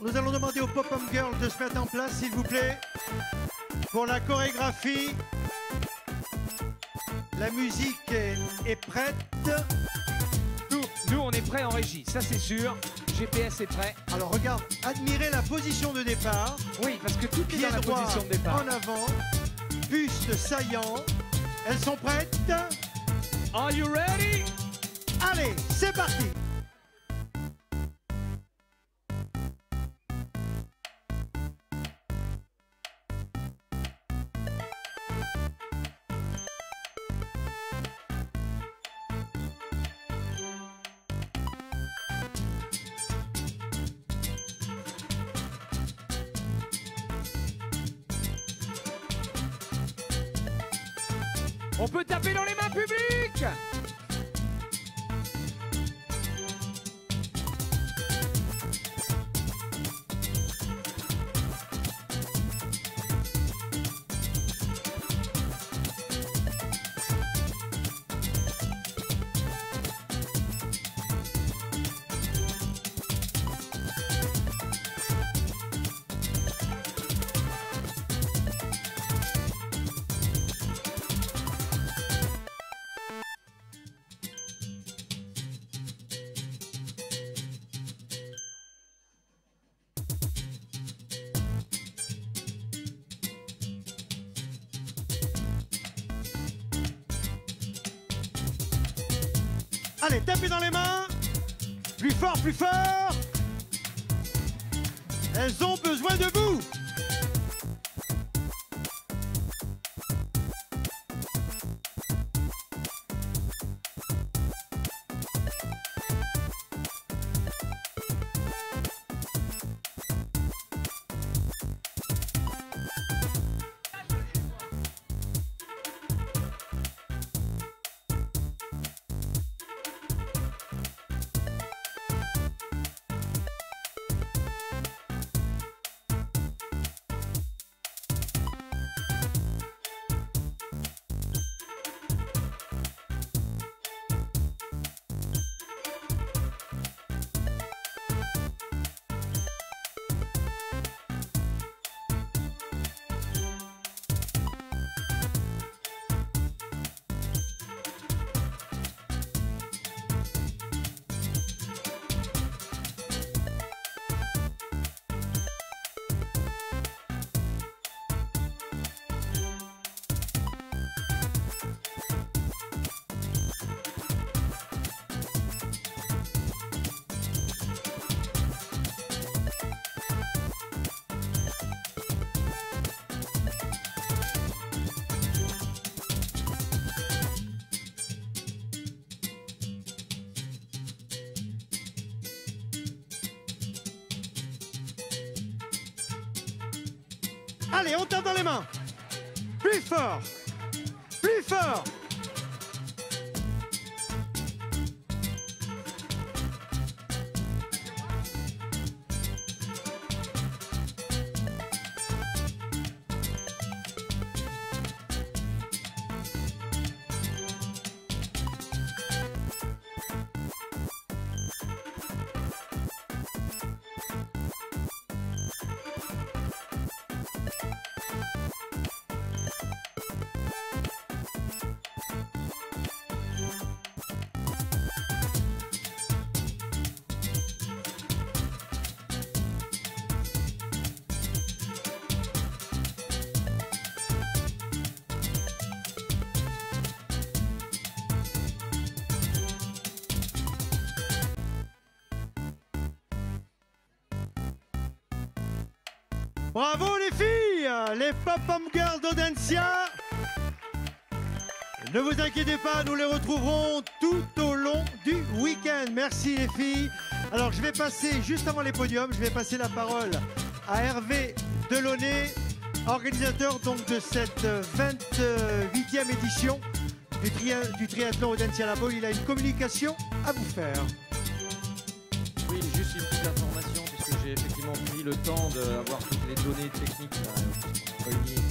nous allons demander aux Pop-Up Girls de se mettre en place, s'il vous plaît, pour la chorégraphie. La musique est prête. Nous, on est prêts en régie, ça c'est sûr. GPS est prêt. Alors regarde, admirez la position de départ. Oui, parce que tout est Pied dans la droit position de départ. en avant, buste saillant. Elles sont prêtes? Are you ready? Allez, c'est parti. On peut taper dans les mains publiques. Allez, tapez dans les mains. Plus fort, plus fort. Elles ont besoin de vous. Allez, on tape dans les mains. Plus fort. Plus fort. Bravo les filles, les Pop-Up Girls d'Audencia. Ne vous inquiétez pas, nous les retrouverons tout au long du week-end. Merci les filles. Alors je vais passer, juste avant les podiums, je vais passer la parole à Hervé Delaunay, organisateur donc de cette 28e édition du triathlon Audencia La Baule. Il a une communication à vous faire. Oui, juste une petite information, puisque j'ai effectivement pris le temps d'avoir toutes les données techniques réunies.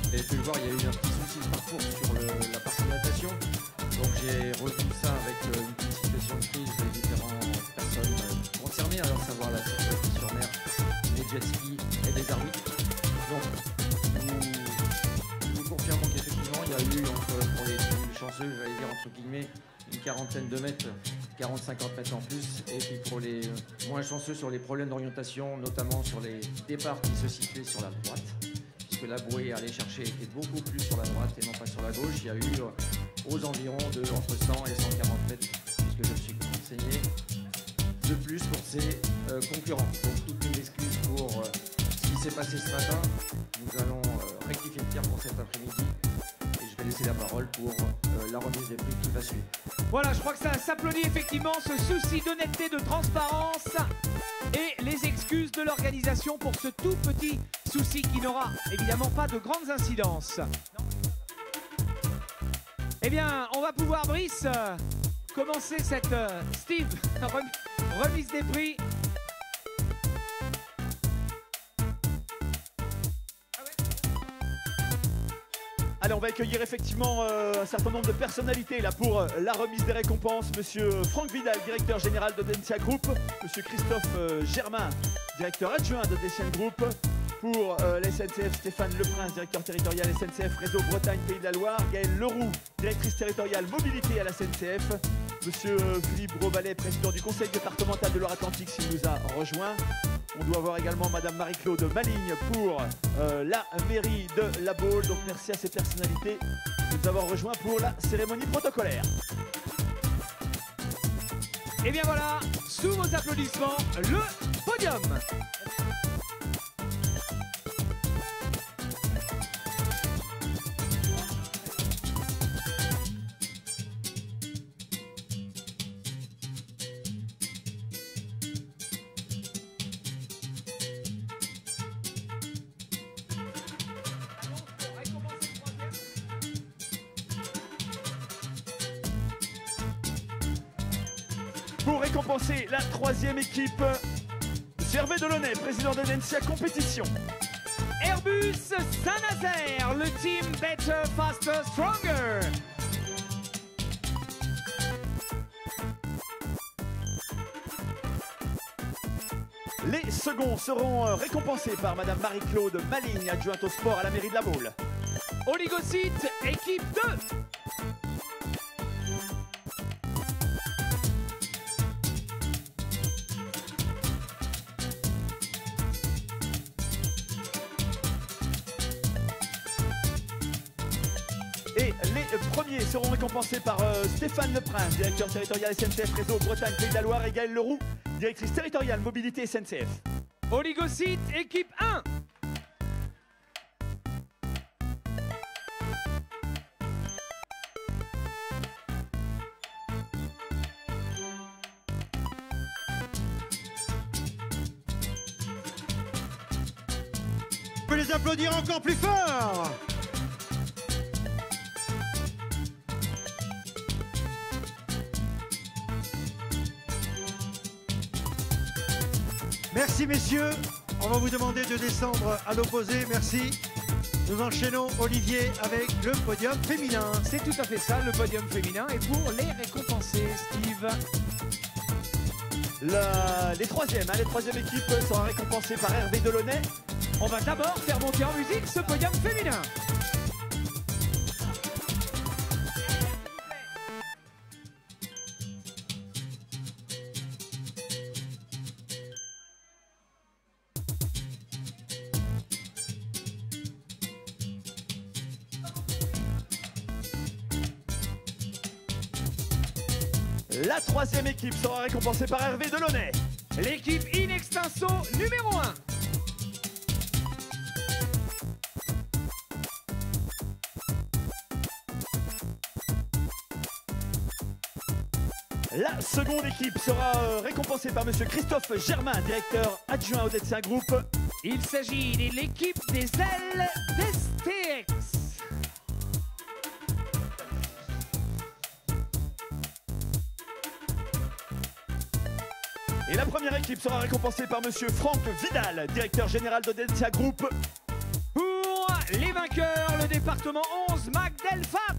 Vous avez pu le voir, il y a eu un petit souci de parcours sur la partie natation. Donc j'ai revu ça avec une petite situation de crise des différentes personnes concernées, alors savoir la situation jet ski et des arbitres. Donc nous confirmons qu'effectivement il y a eu pour les plus chanceux, j'allais dire entre guillemets, une quarantaine de mètres, 40-50 mètres en plus, et puis pour les moins chanceux sur les problèmes d'orientation, notamment sur les départs qui se situaient sur la droite, puisque la bouée à aller chercher était beaucoup plus sur la droite et non pas sur la gauche. Il y a eu aux environs de entre 100 et 140 mètres, puisque je me suis renseigné, de plus pour ces concurrents. Donc toutes mes excuses pour ce qui s'est passé ce matin. Nous allons rectifier le tir pour cet après-midi. Je vais laisser la parole pour la remise des prix qui va suivre. Voilà, je crois que ça s'applaudit effectivement, ce souci d'honnêteté, de transparence et les excuses de l'organisation pour ce tout petit souci qui n'aura évidemment pas de grandes incidences. Eh bien, on va pouvoir, Brice, commencer cette Steve remise des prix. Allez, on va accueillir effectivement un certain nombre de personnalités là pour la remise des récompenses. Monsieur Franck Vidal, directeur général de Densia Group. Monsieur Christophe Germain, directeur adjoint de Densia Group. Pour la SNCF, Stéphane Leprince, directeur territorial SNCF Réseau Bretagne Pays de la Loire. Gaëlle Leroux, directrice territoriale mobilité à la SNCF. Monsieur Philippe Grosvalet, président du conseil départemental de Loire-Atlantique, s'il nous a rejoint. On doit avoir également Madame Marie-Claude Maligne pour la mairie de La Baule. Donc merci à ces personnalités de nous avoir rejoints pour la cérémonie protocolaire. Et bien voilà, sous vos applaudissements, le podium. Pour récompenser la troisième équipe, Hervé Delaunay, président de Densia Compétition. Airbus Saint-Nazaire, le team Better, Faster, Stronger. Les seconds seront récompensés par Madame Marie-Claude Maligne, adjointe au sport à la mairie de La Baule. Oligocyte, équipe 2. Et les premiers seront récompensés par Stéphane Leprince, directeur territorial SNCF Réseau Bretagne Pays de la Loire, et Gaëlle Leroux, directrice territoriale mobilité SNCF. Oligocyte, équipe 1. On peut les applaudir encore plus fort. Merci messieurs, on va vous demander de descendre à l'opposé, merci. Nous enchaînons Olivier avec le podium féminin. C'est tout à fait ça, le podium féminin. Et pour les récompenser, Steve. Les troisièmes équipes seront récompensées par Hervé Delaunay. On va d'abord faire monter en musique ce podium féminin. La troisième équipe sera récompensée par Hervé Delaunay. L'équipe In Extenso numéro 1. La seconde équipe sera récompensée par Monsieur Christophe Germain, directeur adjoint au Densia Group. Il s'agit de l'équipe des ailes d'STX. Et la première équipe sera récompensée par Monsieur Franck Vidal, directeur général de Densia Group. Pour les vainqueurs, le département 11, Mac Delphat.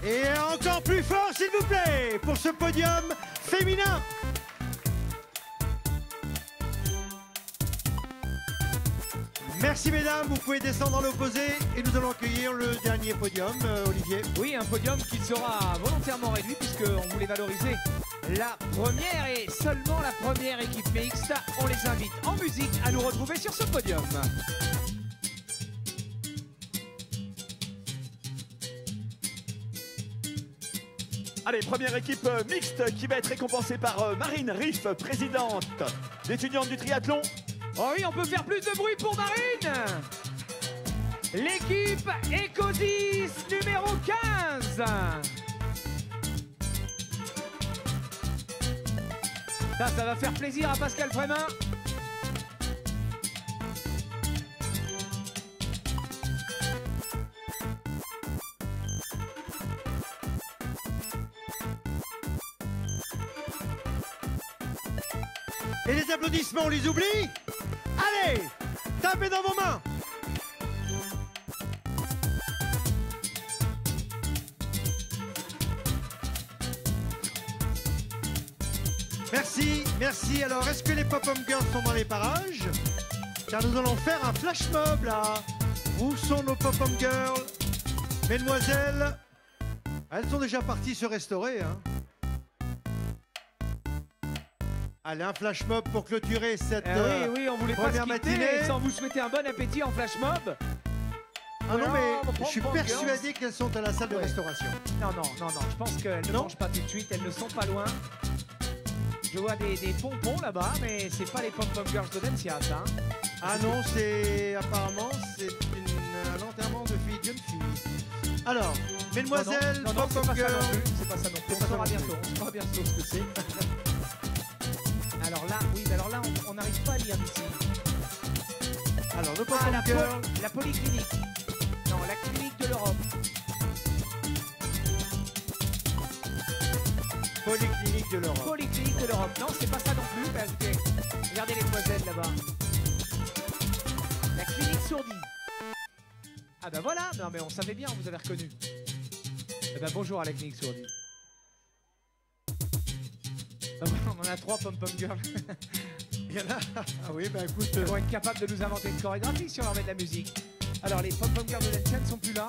Et encore plus fort, s'il vous plaît, pour ce podium féminin. Merci mesdames, vous pouvez descendre à l'opposé et nous allons accueillir le dernier podium, Olivier. Oui, un podium qui sera volontairement réduit puisqu'on voulait valoriser la première et seulement la première équipe mixte. On les invite en musique à nous retrouver sur ce podium. Allez, première équipe mixte qui va être récompensée par Marine Riff, présidente d'étudiantes du triathlon. Oh oui, on peut faire plus de bruit pour Marine. L'équipe Ecosis numéro 15. Ça va faire plaisir à Pascal Frémin. Et les applaudissements, on les oublie? Allez, tapez dans vos mains. Merci, merci. Alors, est-ce que les Pop-Up Girls sont dans les parages? Car nous allons faire un flash mob là. Où sont nos Pop-Up Girls? Mesdemoiselles, elles sont déjà parties se restaurer, hein. Allez, un flash mob pour clôturer cette oui, on voulait pas se première quitter matinée. sans vous souhaiter un bon appétit en flash mob. Ah non, mais Pop-Up je suis Girls. persuadé qu'elles sont à la salle de Ouais. restauration. Non, je pense qu'elles ne Non. mangent pas tout de suite, elles ne sont pas loin. Je vois des pompons là-bas, mais c'est pas les Pom-Pom Girls de Dencia, ça. Hein. Ah non, c'est apparemment c'est un enterrement de fille, jeune fille. Alors, mesdemoiselles, non, c'est Pop-Up pas ça non Girls. plus, c'est pas ça non plus. C'est pas On ça saura non bientôt, on saura bientôt ce que c'est. Alors là, oui, mais alors là, on n'arrive pas à lire d'ici. Alors, nos Ah, Pop-Up Girls. la polyclinique. Non, la clinique de l'Europe. Polyclinique de l'Europe. Polyclinique de l'Europe. Non, c'est pas ça non plus. Bah, écoutez, regardez les demoiselles là-bas. La clinique sourdine. Ah bah voilà, non mais on savait bien, vous avez reconnu. Eh ben bonjour à la clinique sourdine. Ah bah, on en a 3 Pom-Pom Girls. Il y en a. Ah oui, bah écoute. Ils vont être capables de nous inventer une chorégraphie si on leur met de la musique. Alors les Pom-Pom Girls de Dencia ne sont plus là.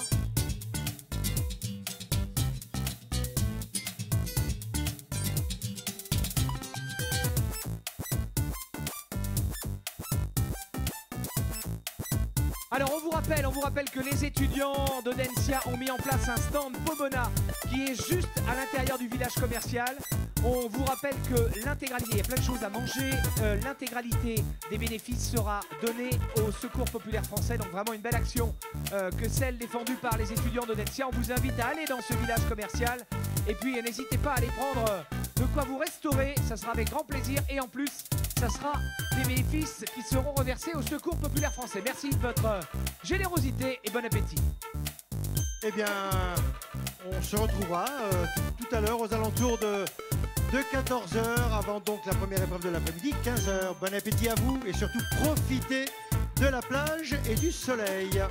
Alors on vous rappelle que les étudiants de Dencia ont mis en place un stand Pomona qui est juste à l'intérieur du village commercial. On vous rappelle que l'intégralité, il y a plein de choses à manger, l'intégralité des bénéfices sera donnée au Secours Populaire Français, donc vraiment une belle action que celle défendue par les étudiants de Dencia. On vous invite à aller dans ce village commercial et puis n'hésitez pas à aller prendre de quoi vous restaurer, ça sera avec grand plaisir et en plus ça sera des bénéfices qui seront reversés au Secours Populaire Français. Merci de votre générosité et bon appétit. Eh bien, on se retrouvera tout à l'heure aux alentours de 14h avant donc la première épreuve de l'après-midi, 15h. Bon appétit à vous et surtout profitez de la plage et du soleil.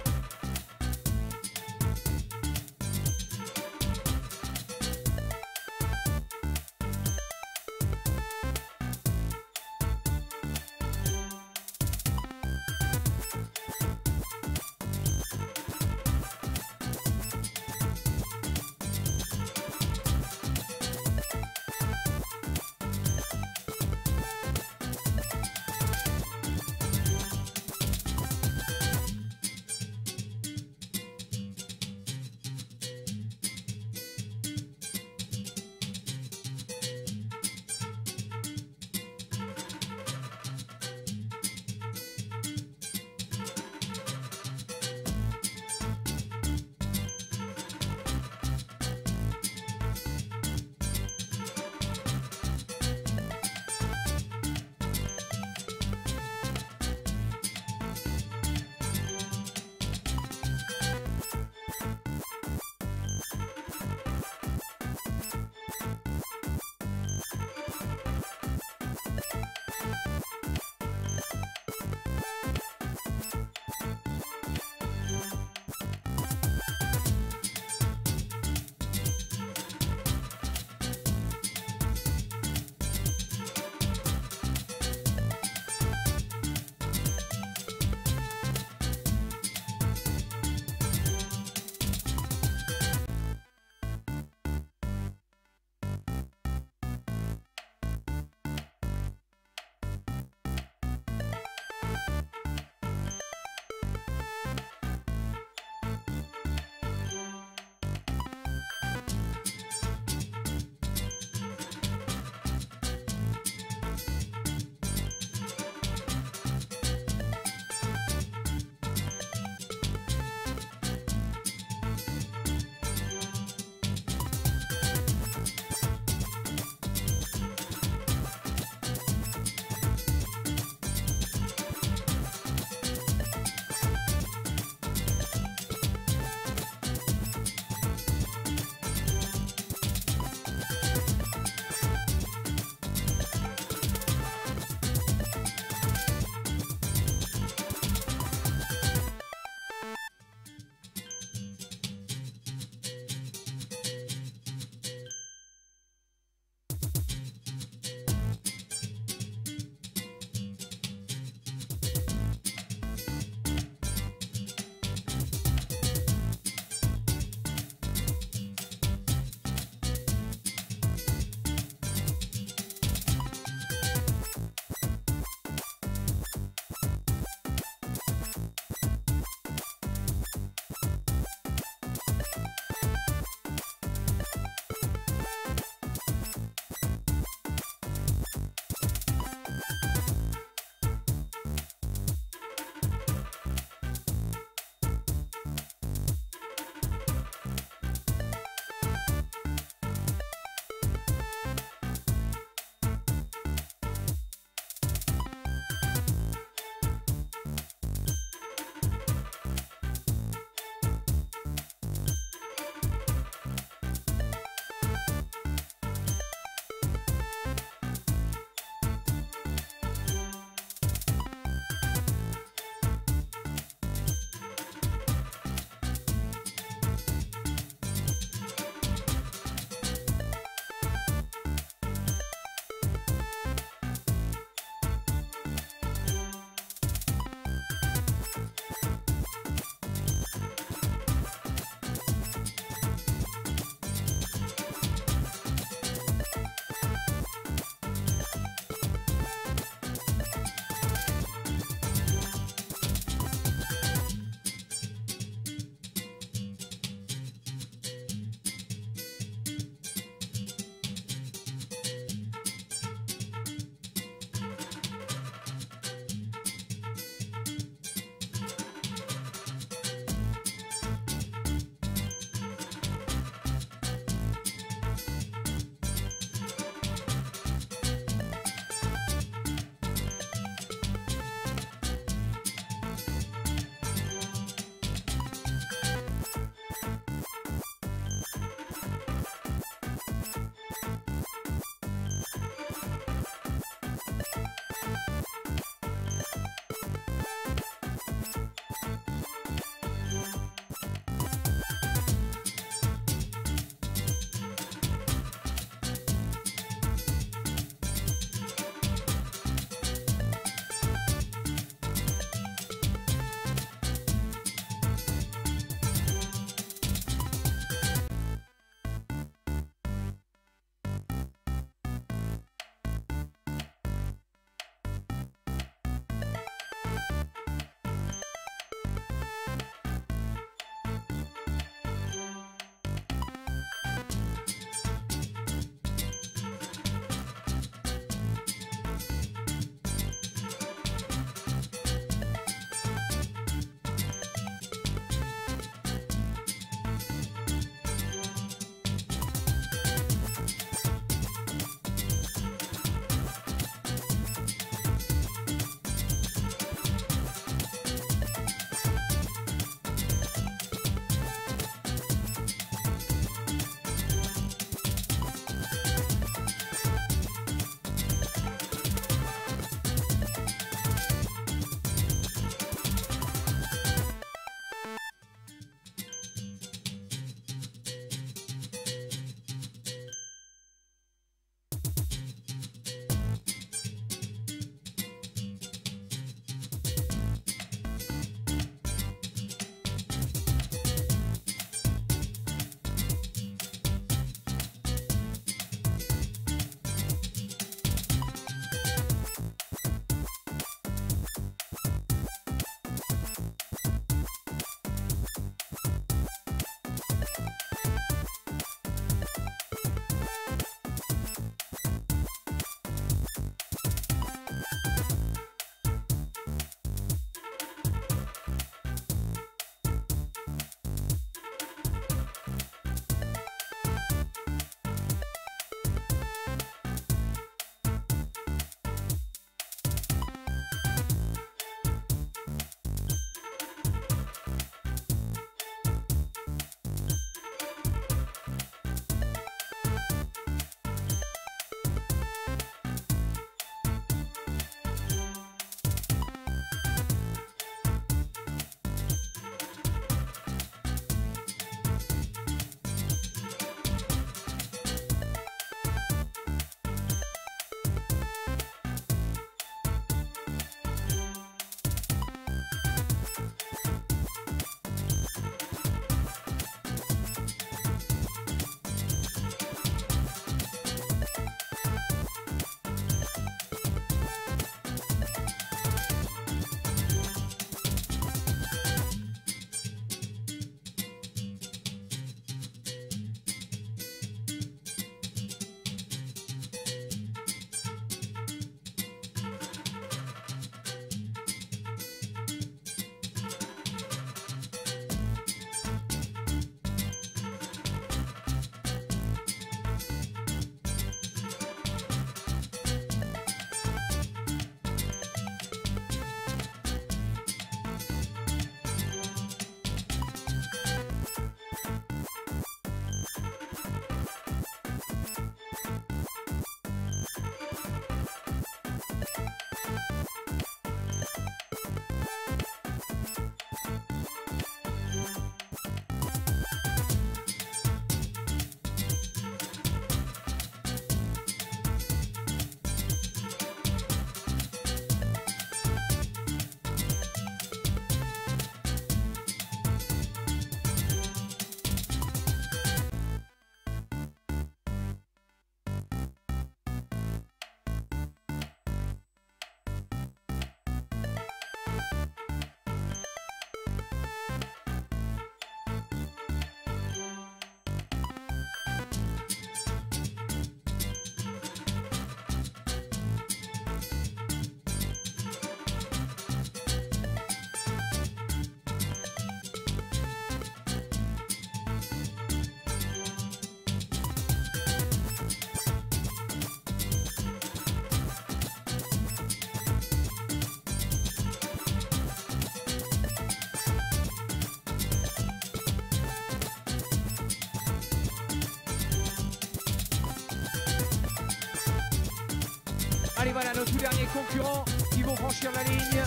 Allez, voilà nos tout derniers concurrents qui vont franchir la ligne.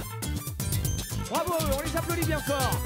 Bravo, on les applaudit bien fort.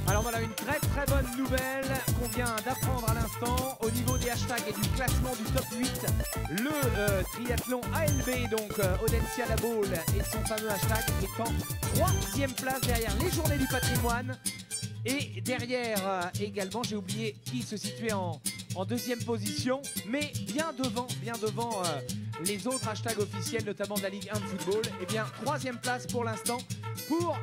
Alors voilà une très bonne nouvelle qu'on vient d'apprendre à l'instant au niveau des hashtags et du classement du top 8. Le triathlon ALB, donc Audencia La Baule et son fameux hashtag est en 3e place derrière les Journées du Patrimoine. Et derrière également, j'ai oublié qui se situait en 2e position, mais bien devant les autres hashtags officiels, notamment de la Ligue 1 de football. Et bien 3e place pour l'instant pour...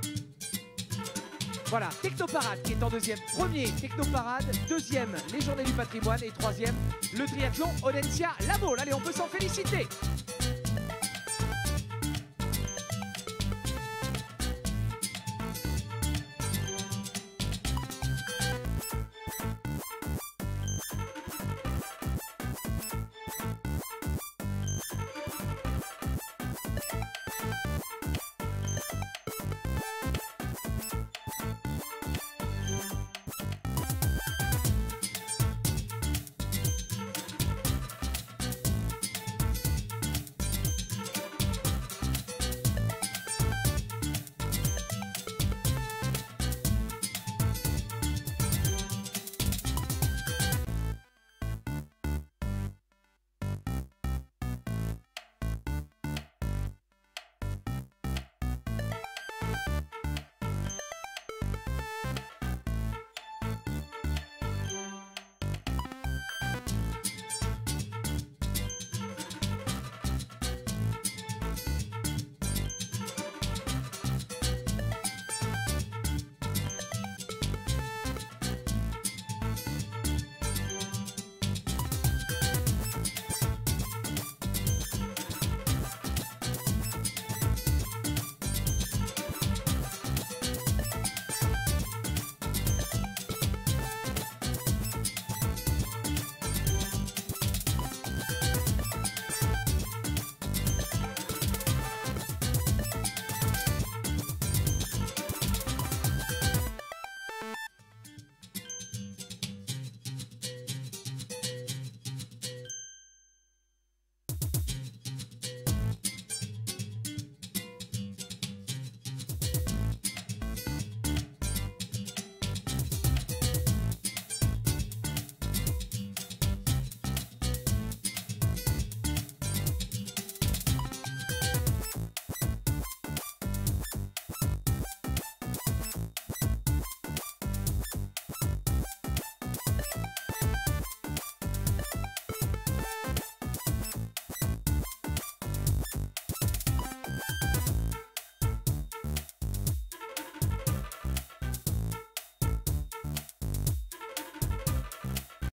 Voilà, Technoparade qui est en 2e. 1er, Technoparade. 2e, les Journées du Patrimoine. Et 3e, le triathlon Audencia La Baule. Allez, on peut s'en féliciter.